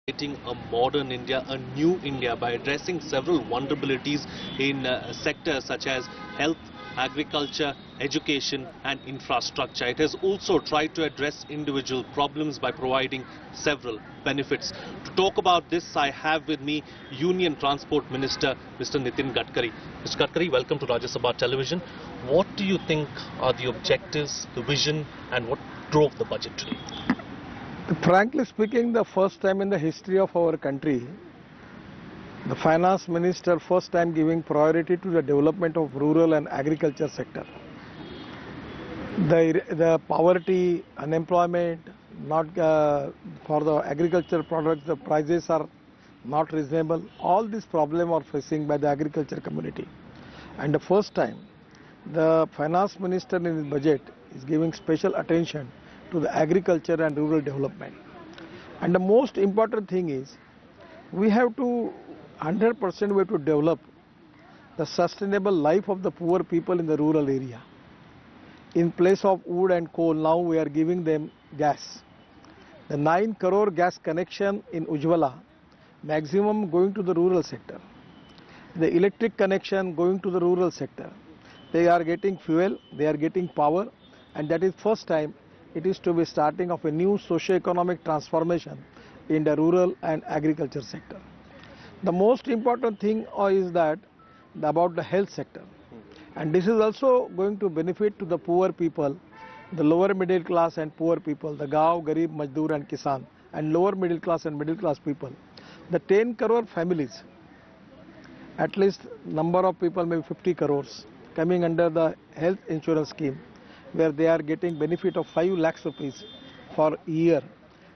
creating a modern India, a new India by addressing several vulnerabilities in sectors such as health, agriculture, education and infrastructure. It has also tried to address individual problems by providing several benefits. To talk about this, I have with me Union Transport Minister Mr. Nitin Gadkari. Mr. Gadkari, welcome to Rajya Sabha Television. What do you think are the objectives, the vision and what drove the budget today? Frankly speaking, the first time in the history of our country, the finance minister first time giving priority to the development of rural and agriculture sector. The poverty, unemployment, not for the agriculture products, the prices are not reasonable. All these problems are facing by the agriculture community. And the first time, the finance minister in his budget is giving special attention to the agriculture and rural development. And the most important thing is, we have to 100% we have to develop the sustainable life of the poor people in the rural area. In place of wood and coal, now we are giving them gas. The 9 crore gas connection in Ujjwala, maximum going to the rural sector. The electric connection going to the rural sector. They are getting fuel, they are getting power, and that is first time it is to be starting of a new socio-economic transformation in the rural and agriculture sector. The most important thing is that about the health sector, and this is also going to benefit to the poor people, the lower middle class and poor people, the Gaon, Garib, Mazdoor and Kisan, and lower middle class and middle class people. The 10 crore families, at least number of people maybe 50 crores coming under the health insurance scheme, where they are getting benefit of 5 lakhs rupees for a year.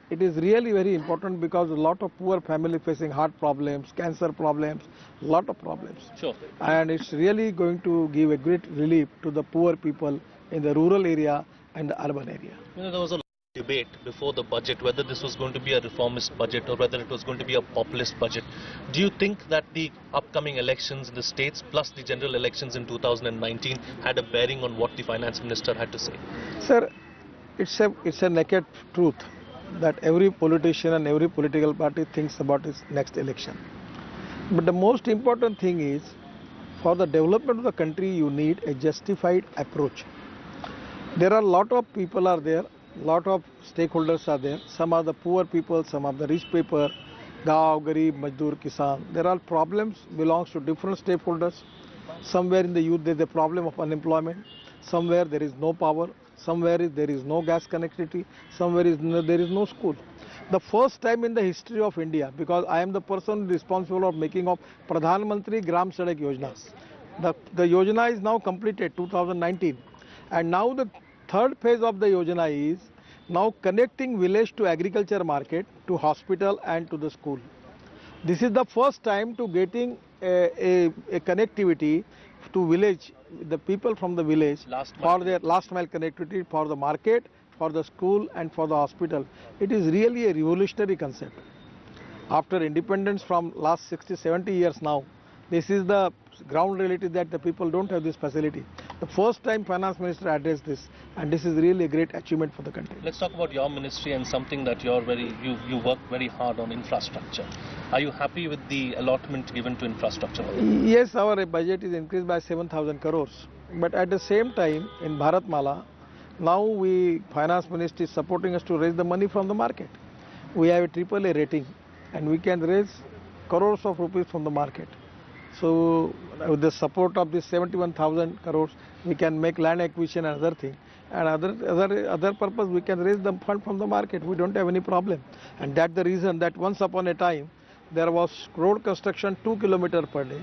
It is really very important because a lot of poor family facing heart problems, cancer problems, lot of problems. Sure. And it's really going to give a great relief to the poor people in the rural area and the urban area. You know, there was a debate before the budget whether this was going to be a reformist budget or whether it was going to be a populist budget. Do you think that the upcoming elections in the states plus the general elections in 2019 had a bearing on what the finance minister had to say? Sir, it's a naked truth that every politician and every political party thinks about its next election. But the most important thing is, for the development of the country, you need a justified approach. There are a lot of people are there, lot of stakeholders are there. Some are the poor people, some are the rich people, Gaon, Garib, Mazdoor, Kisan. There are problems belongs to different stakeholders. Somewhere in the youth there is a problem of unemployment. Somewhere there is no power. Somewhere there is no gas connectivity. Somewhere there is no school. The first time in the history of India, because I am the person responsible of making of Pradhan Mantri Gram Sadak Yojana. The Yojana is now completed 2019, and now the third phase of the Yojana is now connecting village to agriculture market, to hospital and to the school. This is the first time to getting a connectivity to village, the people from the village for their last mile connectivity for the market, for the school and for the hospital. It is really a revolutionary concept. After independence from last 60-70 years now, this is the ground reality that the people don't have this facility. The first time finance minister addressed this, and this is really a great achievement for the country. Let's talk about your ministry and something that you work very hard on, infrastructure. Are you happy with the allotment given to infrastructure? Yes, our budget is increased by 7,000 crores. But at the same time, in Bharatmala, now finance ministry is supporting us to raise the money from the market. We have a AAA rating, and we can raise crores of rupees from the market. So with the support of this 71,000 crores, we can make land acquisition and other thing. And other purpose, we can raise the fund from the market. We don't have any problem. And that's the reason that once upon a time, there was road construction 2 kilometers per day.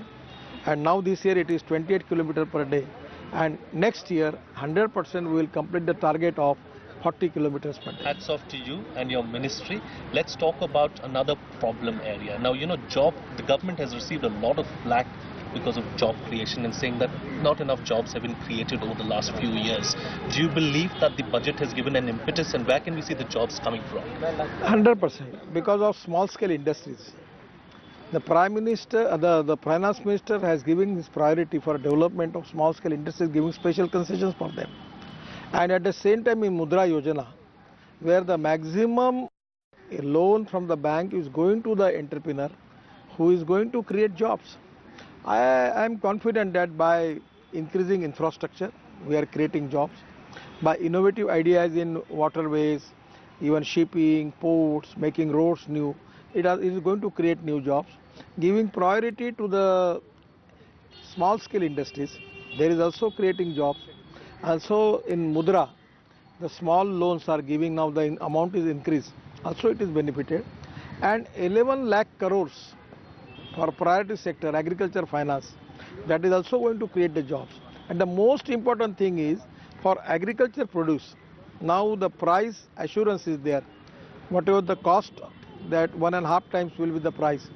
And now this year it is 28 kilometers per day. And next year, 100% we will complete the target of 40 kilometers per day. Hats off to you and your ministry. Let's talk about another problem area. Now, you know, the government has received a lot of flack because of job creation and saying that not enough jobs have been created over the last few years. Do you believe that the budget has given an impetus, and where can we see the jobs coming from? 100%, because of small scale industries. The Prime Minister, the Finance Minister has given his priority for development of small scale industries, giving special concessions for them. And at the same time in Mudra Yojana, where the maximum a loan from the bank is going to the entrepreneur who is going to create jobs. I am confident that by increasing infrastructure, we are creating jobs. By innovative ideas in waterways, even shipping, ports, making roads new, it is going to create new jobs. Giving priority to the small scale industries, there is also creating jobs. Also in Mudra, the small loans are giving, now the amount is increased. Also it is benefited. And 11 lakh crores for priority sector, agriculture finance, that is also going to create the jobs. And the most important thing is for agriculture produce, now the price assurance is there. Whatever the cost, that 1.5 times will be the price.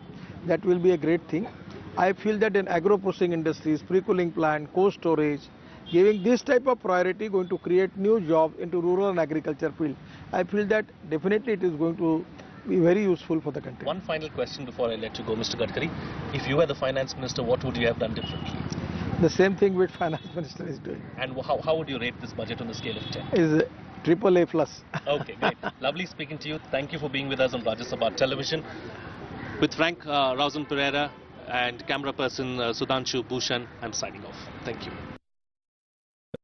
That will be a great thing. I feel that in agro-processing industries, pre-cooling plant, cold storage, giving this type of priority going to create new jobs into rural and agriculture field. I feel that definitely it is going to be very useful for the country. One final question before I let you go, Mr. Gadkari. If you were the finance minister, what would you have done differently? The same thing which finance minister is doing. And how would you rate this budget on the scale of 10? Is AAA plus. Okay, great. Lovely speaking to you. Thank you for being with us on Rajya Sabha television. With Frank Rausen Pereira and camera person Sudhanshu Bhushan, I'm signing off. Thank you.